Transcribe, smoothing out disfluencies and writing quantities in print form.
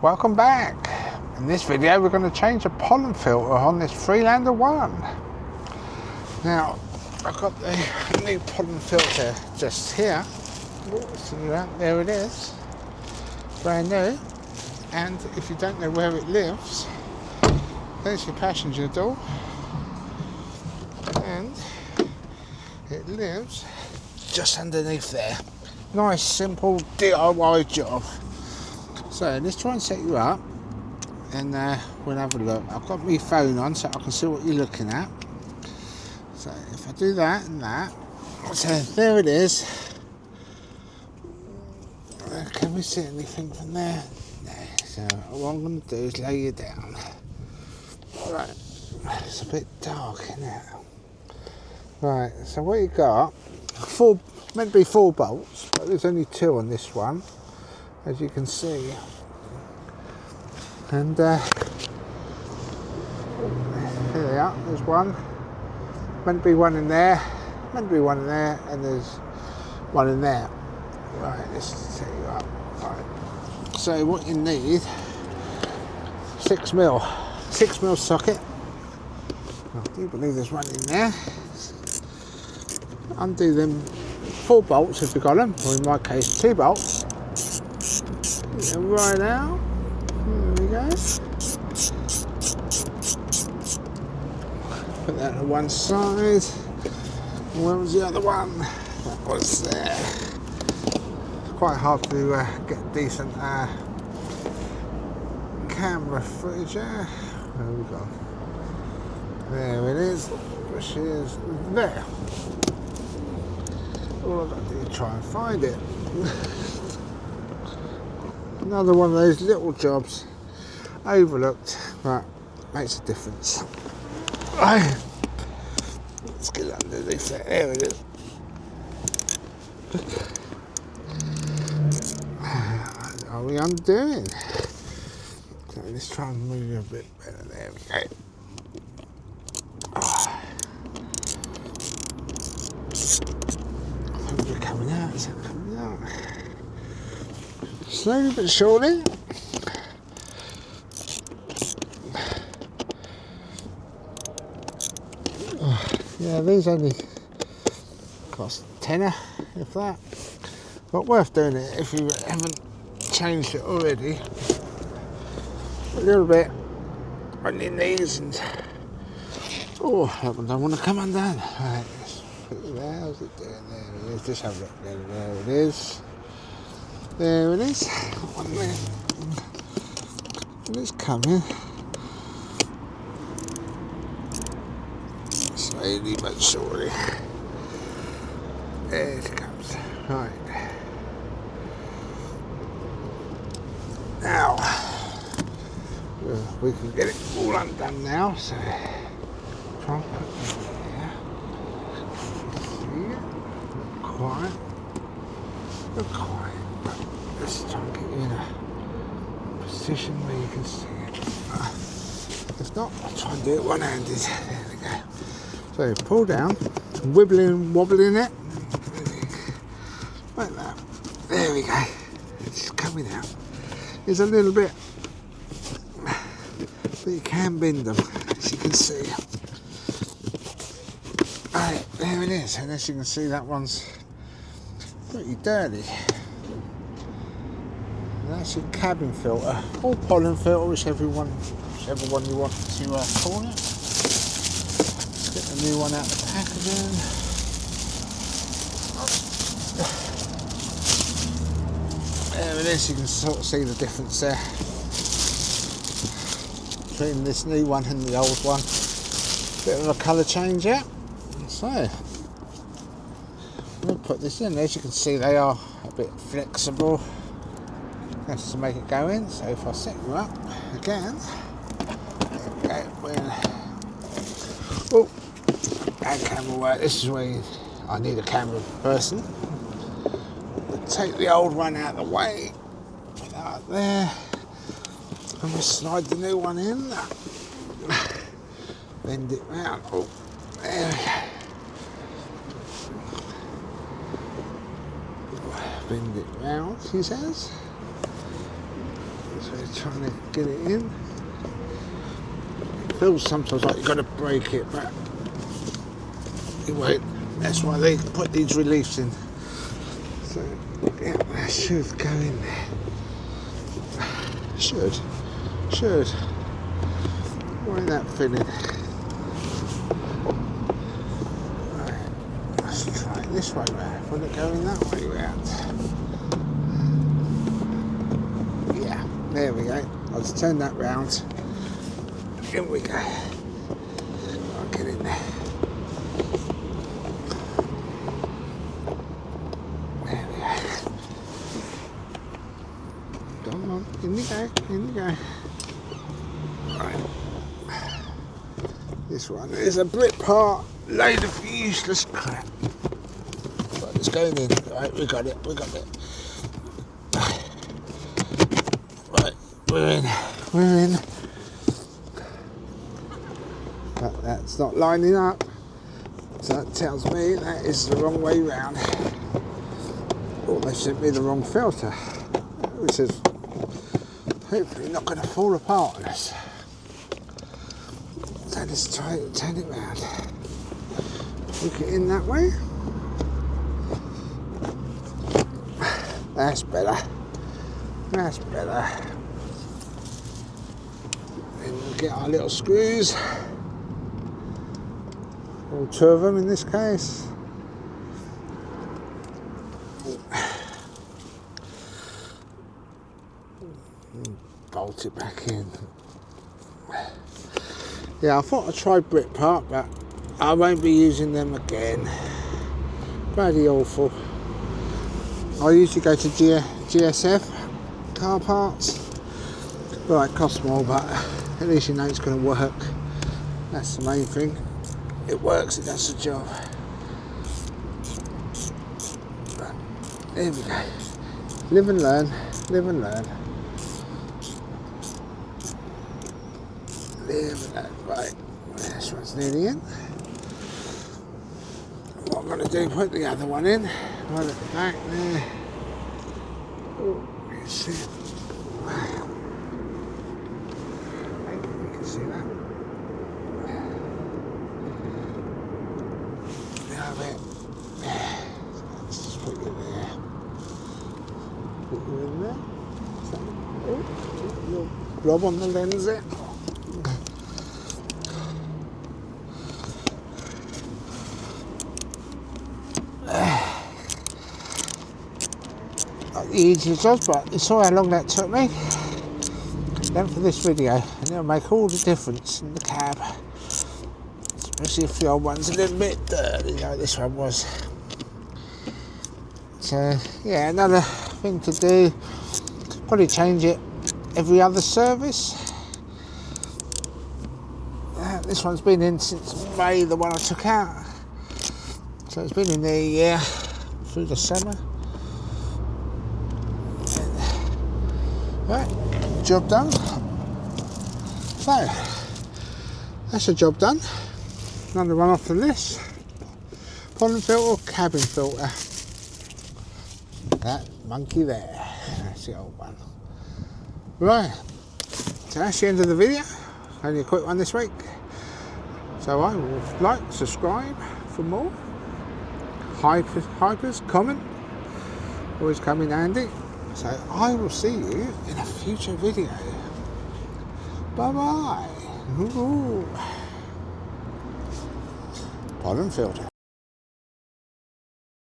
Welcome back. In this video we're going to change the pollen filter on this Freelander 1. Now I've got the new pollen filter just here. See that? There it is. Brand new. And if you don't know where it lives, there's your passenger door. And it lives just underneath there. Nice simple DIY job. So let's try and set you up and we'll have a look. I've got my phone on so I can see what you're looking at. So if I do that and that, so there it is. Can we see anything from there? No. So what I'm going to do is lay you down. Right, it's a bit dark in it. Right, so what you got, meant to be 4 bolts, but there's only 2 on this one, as you can see. And here they are, there's one. Meant to be one in there, meant to be one in there, and there's one in there. Right, let's set you up. Right. So what you need, 6mm socket. I do believe there's one in there. Undo them 4 bolts if you've got them, or in my case 2 bolts. Get them right out. There we go. Put that to one side. Where was the other one? That was there. It's quite hard to get decent camera footage there. There we go. There it is. Which is there. All I've got to do is try and find it. Another one of those little jobs, overlooked, but makes a difference. Right. Let's get underneath there. There it is. Are we undoing? So let's try and move it a bit better. There we go. Coming out, is it coming out? Slowly but surely. Yeah, these only cost tenner, if that. But worth doing it if you haven't changed it already. A little bit on your knees and oh, that one don't want to come undone. Right, let's put it there. How's it doing? There it is. Just have a look. There it is. There it is. Got one there. And it's coming. Slowly but surely. There it comes. Right. Now, we can get it all undone now. So, try and put it there. See it? Quiet. Look quiet. But let's try and get you in a position where you can see it. If not, I'll try and do it one-handed. There we go. So pull down, wobbling it, like that. There we go. It's coming out. There's a little bit, but you can bend them, as you can see. Right, there it is. And as you can see, that one's pretty dirty. And that's your cabin filter, or pollen filter, whichever one you want to call it. Get the new one out of the packaging. There it is, you can sort of see the difference there between this new one and the old one. Bit of a colour change there. So, I'm going to put this in. As you can see, they are a bit flexible. That's to make it go in. So if I set you up again, there we go. Oh, and camera work. This is where I need a camera person. Take the old one out of the way. Put that up there. And we'll slide the new one in. Bend it round. Oh, there we go. Bend it round, he says. So you're trying to get it in. It feels sometimes like you've got to break it, but it won't. That's why they put these reliefs in. So yeah, that should go in there. Should. Why ain't that fitting? Right, let's try it this way round. Will it go in that way round? Yeah, there we go. I'll just turn that round. Here we go. I'll get in there. There we go. Come on, in you go. Right. This one is a Brit part, load of useless crap. Right, it's going in. Right, we got it. Right, we're in. But that's not lining up. So that tells me that is the wrong way round. Oh, they sent me the wrong filter, which is hopefully not going to fall apart on us. So let's try to turn it round. Hook it in that way. That's better. Then we'll get our little screws. All two of them in this case. Bolt it back in. Yeah, I thought I'd try Brit part, but I won't be using them again. Bloody awful. I usually go to GSF car parts. Right, it costs more, but at least you know it's going to work. That's the main thing. It works, it does the job. But there we go. Live and learn. Right, this one's nearly in. What I'm going to do, put the other one in, right at the back there. Oh, you see it. Maybe we can see that. Now then, let's just put you there. Put you in there. Oh, little blob on the lens there. The easiest job, but you saw how long that took me. Then for this video, and it'll make all the difference in the cab, especially if the old one's a little bit dirty like this one was. So yeah, another thing to do, probably change it every other service. This one's been in since May, the one I took out, so it's been in there a year through the summer. Right, job done. So, that's a job done. Another one off the list. Pollen filter, cabin filter. That monkey there. That's the old one. Right, so that's the end of the video. Only a quick one this week. So I will like, subscribe for more. Hypers, comment. Always come in handy. So I will see you in a future video. Bye bye. Pollen filter.